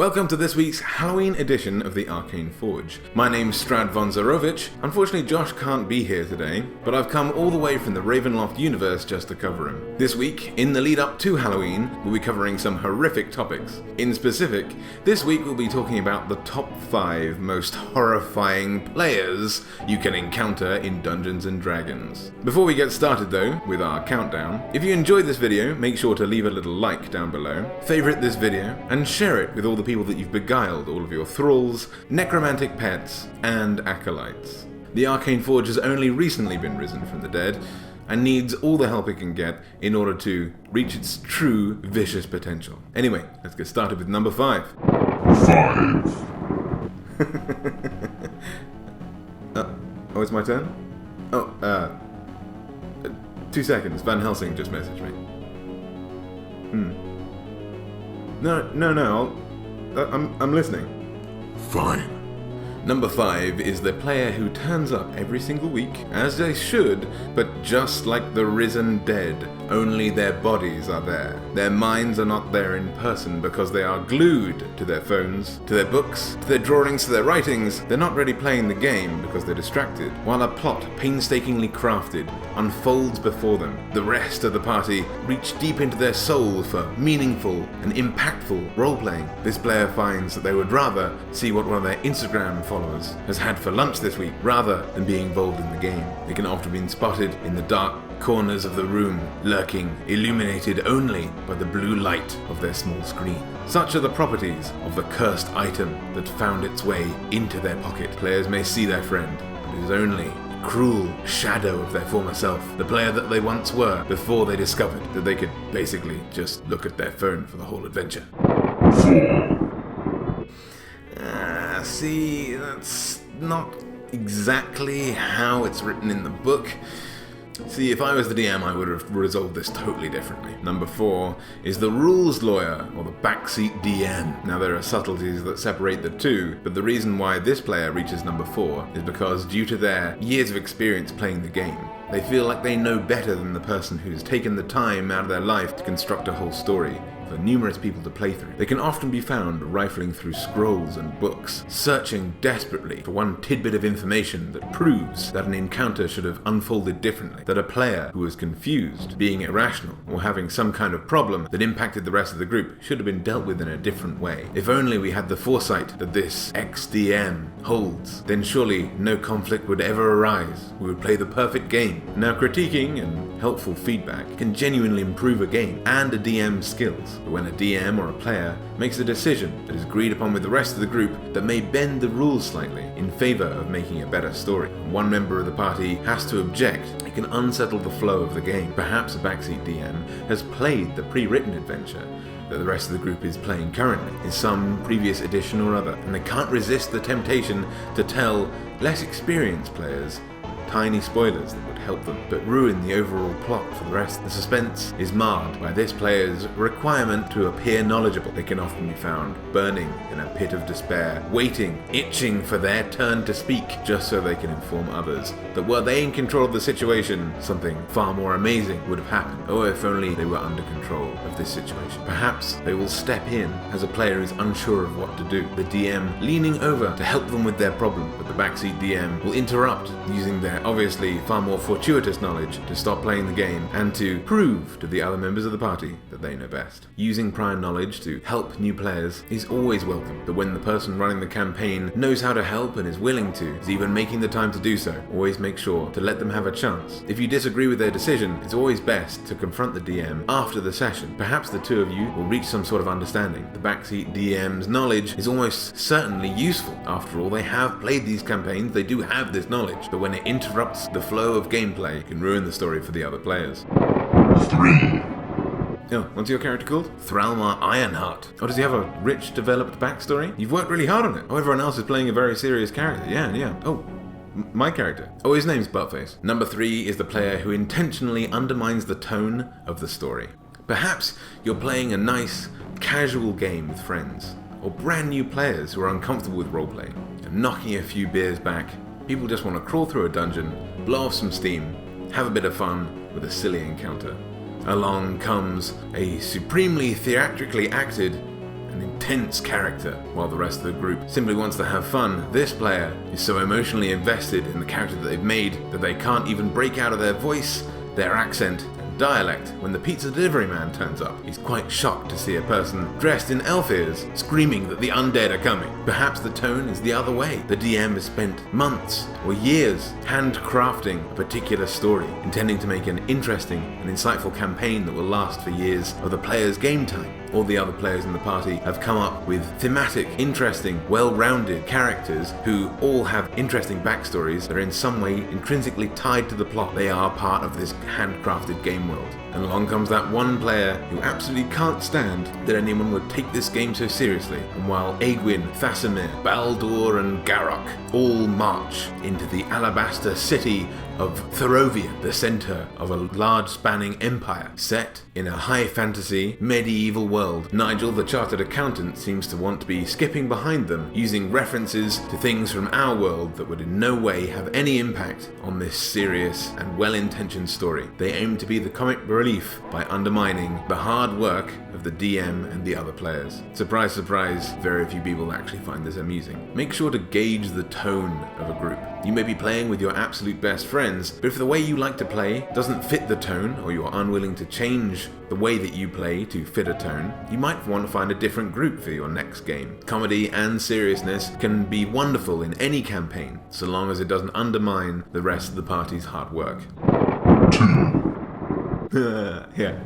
Welcome to this week's Halloween edition of the Arcane Forge. My name's Strad von Zarovich. Unfortunately, Josh can't be here today, but I've come all the way from the Ravenloft universe just to cover him. This week, in the lead up to Halloween, we'll be covering some horrific topics. In specific, this week we'll be talking about the top 5 most horrifying players you can encounter in Dungeons & Dragons. Before we get started though, with our countdown, if you enjoyed this video, make sure to leave a little like down below, favourite this video, and share it with all the people that you've beguiled, all of your thralls, necromantic pets, and acolytes. The Arcane Forge has only recently been risen from the dead, and needs all the help it can get in order to reach its true vicious potential. Anyway, let's get started with number 5. 5. Oh, it's my turn? 2 seconds, Van Helsing just messaged me. No, I'm listening. Fine. Number 5 is the player who turns up every single week, as they should, but just like the risen dead, only their bodies are there. Their minds are not there in person because they are glued to their phones, to their books, to their drawings, to their writings. They're not really playing the game because they're distracted, while a plot painstakingly crafted unfolds before them. The rest of the party reach deep into their soul for meaningful and impactful role-playing. This player finds that they would rather see what one of their Instagram followers has had for lunch this week, rather than being involved in the game. They can often be spotted in the dark corners of the room, lurking, illuminated only by the blue light of their small screen. Such are the properties of the cursed item that found its way into their pocket. Players may see their friend, but it is only a cruel shadow of their former self, the player that they once were before they discovered that they could basically just look at their phone for the whole adventure. 4. See, that's not exactly how it's written in the book. See, if I was the DM, I would have resolved this totally differently. Number 4 is the rules lawyer, or the backseat DM. Now, there are subtleties that separate the two, but the reason why this player reaches number 4 is because, due to their years of experience playing the game, they feel like they know better than the person who's taken the time out of their life to construct a whole story for numerous people to play through. They can often be found rifling through scrolls and books, searching desperately for one tidbit of information that proves that an encounter should have unfolded differently, that a player who was confused, being irrational, or having some kind of problem that impacted the rest of the group should have been dealt with in a different way. If only we had the foresight that this ex-DM holds, then surely no conflict would ever arise. We would play the perfect game. Now, critiquing and helpful feedback can genuinely improve a game and a DM's skills. But when a DM or a player makes a decision that is agreed upon with the rest of the group that may bend the rules slightly in favour of making a better story, one member of the party has to object, it can unsettle the flow of the game. Perhaps a backseat DM has played the pre-written adventure that the rest of the group is playing currently in some previous edition or other, and they can't resist the temptation to tell less experienced players tiny spoilers that would help them, but ruin the overall plot for the rest. The suspense is marred by this player's requirement to appear knowledgeable. They can often be found burning in a pit of despair, waiting, itching for their turn to speak, just so they can inform others that were they in control of the situation, something far more amazing would have happened. Oh, if only they were under control of this situation. Perhaps they will step in as a player is unsure of what to do, the DM leaning over to help them with their problem, but the backseat DM will interrupt, using their obviously far more fortuitous knowledge to stop playing the game and to prove to the other members of the party that they know best. Using prior knowledge to help new players is always welcome, but when the person running the campaign knows how to help and is willing to, is even making the time to do so, always make sure to let them have a chance. If you disagree with their decision, it's always best to confront the DM after the session. Perhaps the two of you will reach some sort of understanding. The backseat DM's knowledge is almost certainly useful. After all, they have played these campaigns, they do have this knowledge, but when it interrupts the flow of gameplay, it can ruin the story for the other players. 3. Oh, what's your character called? Thralmar Ironheart. Oh, does he have a rich, developed backstory? You've worked really hard on it. Oh, everyone else is playing a very serious character. Yeah. Oh, my character. Oh, his name's Buttface. Number 3 is the player who intentionally undermines the tone of the story. Perhaps you're playing a nice, casual game with friends, or brand new players who are uncomfortable with roleplay, and knocking a few beers back, people just want to crawl through a dungeon, blow off some steam, have a bit of fun with a silly encounter. Along comes a supremely theatrically acted an intense character, while the rest of the group simply wants to have fun. This player is so emotionally invested in the character that they've made that they can't even break out of their voice, their accent, and dialect. When the pizza delivery man turns up, he's quite shocked to see a person dressed in elf ears screaming that the undead are coming. Perhaps the tone is the other way. The DM has spent months or years handcrafting a particular story, intending to make an interesting and insightful campaign that will last for years of the player's game time. All the other players in the party have come up with thematic, interesting, well-rounded characters who all have interesting backstories that are in some way intrinsically tied to the plot. They are part of this handcrafted game world. And along comes that one player who absolutely can't stand that anyone would take this game so seriously. And while Aegwyn, Fasamir, Baldur and Garrock all march into the alabaster city of Thorovia, the center of a large spanning empire set in a high fantasy medieval world, Nigel the chartered accountant seems to want to be skipping behind them, using references to things from our world that would in no way have any impact on this serious and well-intentioned story. They aim to be the comic relief by undermining the hard work of the DM and the other players. Surprise, surprise, very few people actually find this amusing. Make sure to gauge the tone of a group. You may be playing with your absolute best friends, but if the way you like to play doesn't fit the tone, or you're unwilling to change the way that you play to fit a tone, you might want to find a different group for your next game. Comedy and seriousness can be wonderful in any campaign, so long as it doesn't undermine the rest of the party's hard work. 2. Yeah.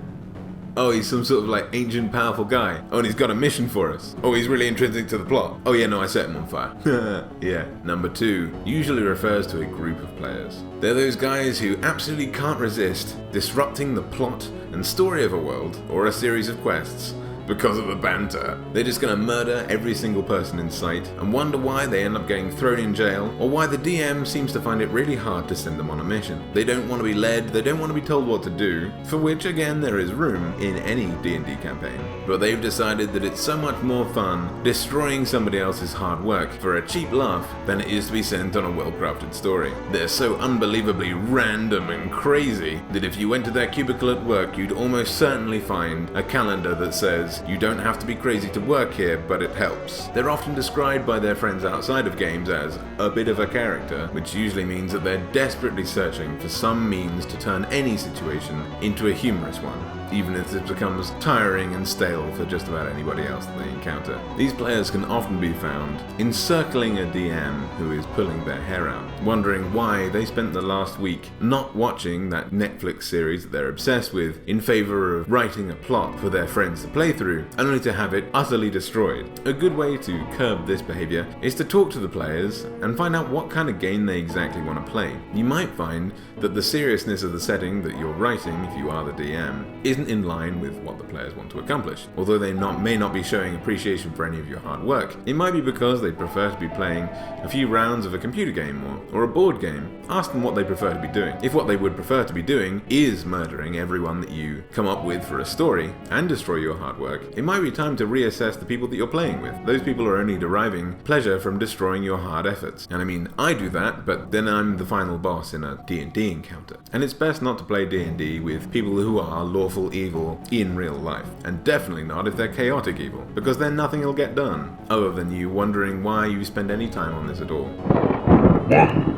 Oh, he's some sort of like ancient powerful guy. Oh, and he's got a mission for us. Oh, he's really intrinsic to the plot. Oh yeah, no, I set him on fire. Yeah. Number 2 usually refers to a group of players. They're those guys who absolutely can't resist disrupting the plot and story of a world or a series of quests because of the banter. They're just gonna murder every single person in sight and wonder why they end up getting thrown in jail, or why the DM seems to find it really hard to send them on a mission. They don't want to be led, they don't want to be told what to do, for which again there is room in any D&D campaign. But they've decided that it's so much more fun destroying somebody else's hard work for a cheap laugh than it is to be sent on a well-crafted story. They're so unbelievably random and crazy that if you went to their cubicle at work, you'd almost certainly find a calendar that says, "You don't have to be crazy to work here, but it helps." They're often described by their friends outside of games as a bit of a character, which usually means that they're desperately searching for some means to turn any situation into a humorous one, even if it becomes tiring and stale for just about anybody else that they encounter. These players can often be found encircling a DM who is pulling their hair out, wondering why they spent the last week not watching that Netflix series that they're obsessed with in favor of writing a plot for their friends to play through, only to have it utterly destroyed. A good way to curb this behavior is to talk to the players and find out what kind of game they exactly want to play. You might find that the seriousness of the setting that you're writing, if you are the DM, isn't in line with what the players want to accomplish. Although they may not be showing appreciation for any of your hard work, it might be because they prefer to be playing a few rounds of a computer game or a board game. Ask them what they prefer to be doing. If what they would prefer to be doing is murdering everyone that you come up with for a story and destroy your hard work, it might be time to reassess the people that you're playing with. Those people are only deriving pleasure from destroying your hard efforts. And I mean, I do that, but then I'm the final boss in a D&D encounter. And it's best not to play D&D with people who are lawful evil in real life. And definitely not if they're chaotic evil, because then nothing will get done, other than you wondering why you spend any time on this at all. 1.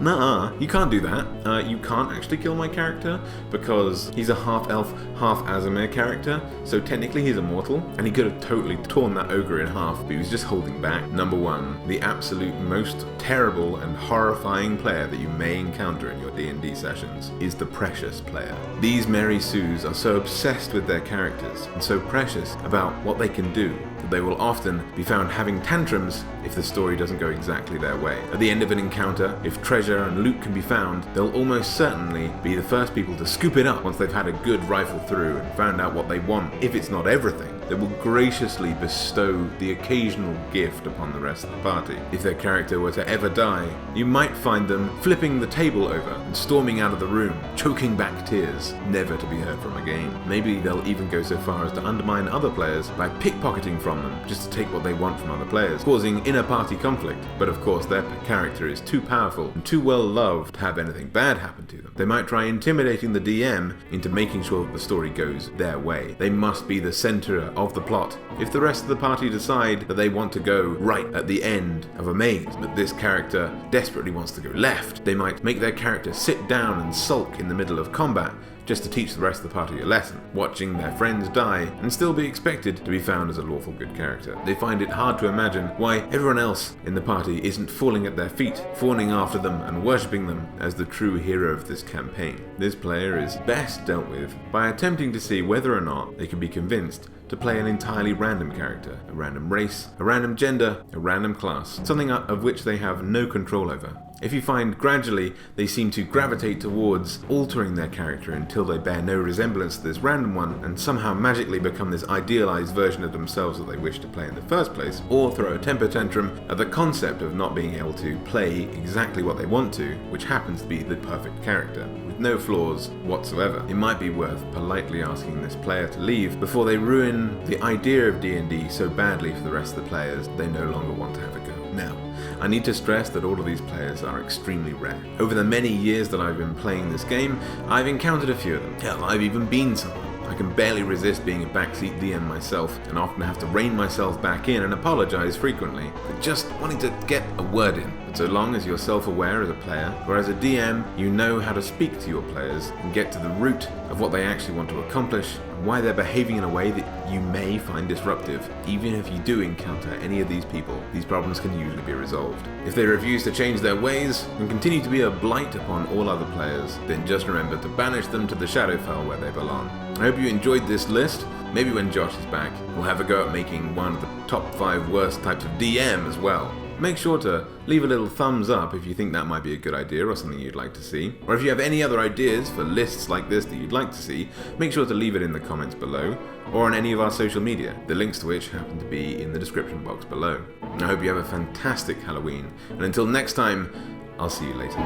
Nuh-uh, you can't do that. You can't actually kill my character because he's a half-elf, half-Azamir character, so technically he's immortal, and he could have totally torn that ogre in half, but he was just holding back. Number 1, the absolute most terrible and horrifying player that you may encounter in your D&D sessions is the precious player. These Mary Sues are so obsessed with their characters and so precious about what they can do that they will often be found having tantrums if the story doesn't go exactly their way. At the end of an encounter, if treasure and loot can be found, they'll almost certainly be the first people to scoop it up once they've had a good rifle through and found out what they want. If it's not everything, they will graciously bestow the occasional gift upon the rest of the party. If their character were to ever die, you might find them flipping the table over and storming out of the room, choking back tears, never to be heard from again. Maybe they'll even go so far as to undermine other players by pickpocketing from them, just to take what they want from other players, causing inner party conflict. But of course, their character is too powerful and too well loved to have anything bad happen to them. They might try intimidating the DM into making sure that the story goes their way. They must be the center of the plot. If the rest of the party decide that they want to go right at the end of a maze, but this character desperately wants to go left, they might make their character sit down and sulk in the middle of combat just to teach the rest of the party a lesson, watching their friends die and still be expected to be found as a lawful good character. They find it hard to imagine why everyone else in the party isn't falling at their feet, fawning after them and worshipping them as the true hero of this campaign. This player is best dealt with by attempting to see whether or not they can be convinced to play an entirely random character, a random race, a random gender, a random class, something of which they have no control over. If you find gradually they seem to gravitate towards altering their character until they bear no resemblance to this random one and somehow magically become this idealized version of themselves that they wish to play in the first place, or throw a temper tantrum at the concept of not being able to play exactly what they want to, which happens to be the perfect character, with no flaws whatsoever, it might be worth politely asking this player to leave before they ruin the idea of D&D so badly for the rest of the players they no longer want to have a go. Now, I need to stress that all of these players are extremely rare. Over the many years that I've been playing this game, I've encountered a few of them. Hell, I've even been someone. I can barely resist being a backseat DM myself, and often have to rein myself back in and apologize frequently for just wanting to get a word in. But so long as you're self-aware as a player, or as a DM, you know how to speak to your players and get to the root of what they actually want to accomplish, and why they're behaving in a way that you may find disruptive. Even if you do encounter any of these people, these problems can usually be resolved. If they refuse to change their ways and continue to be a blight upon all other players, then just remember to banish them to the Shadowfell where they belong. I hope you enjoyed this list. Maybe when Josh is back, we'll have a go at making one of the top 5 worst types of DM as well. Make sure to leave a little thumbs up if you think that might be a good idea or something you'd like to see. Or if you have any other ideas for lists like this that you'd like to see, make sure to leave it in the comments below, or on any of our social media, the links to which happen to be in the description box below. I hope you have a fantastic Halloween, and until next time, I'll see you later.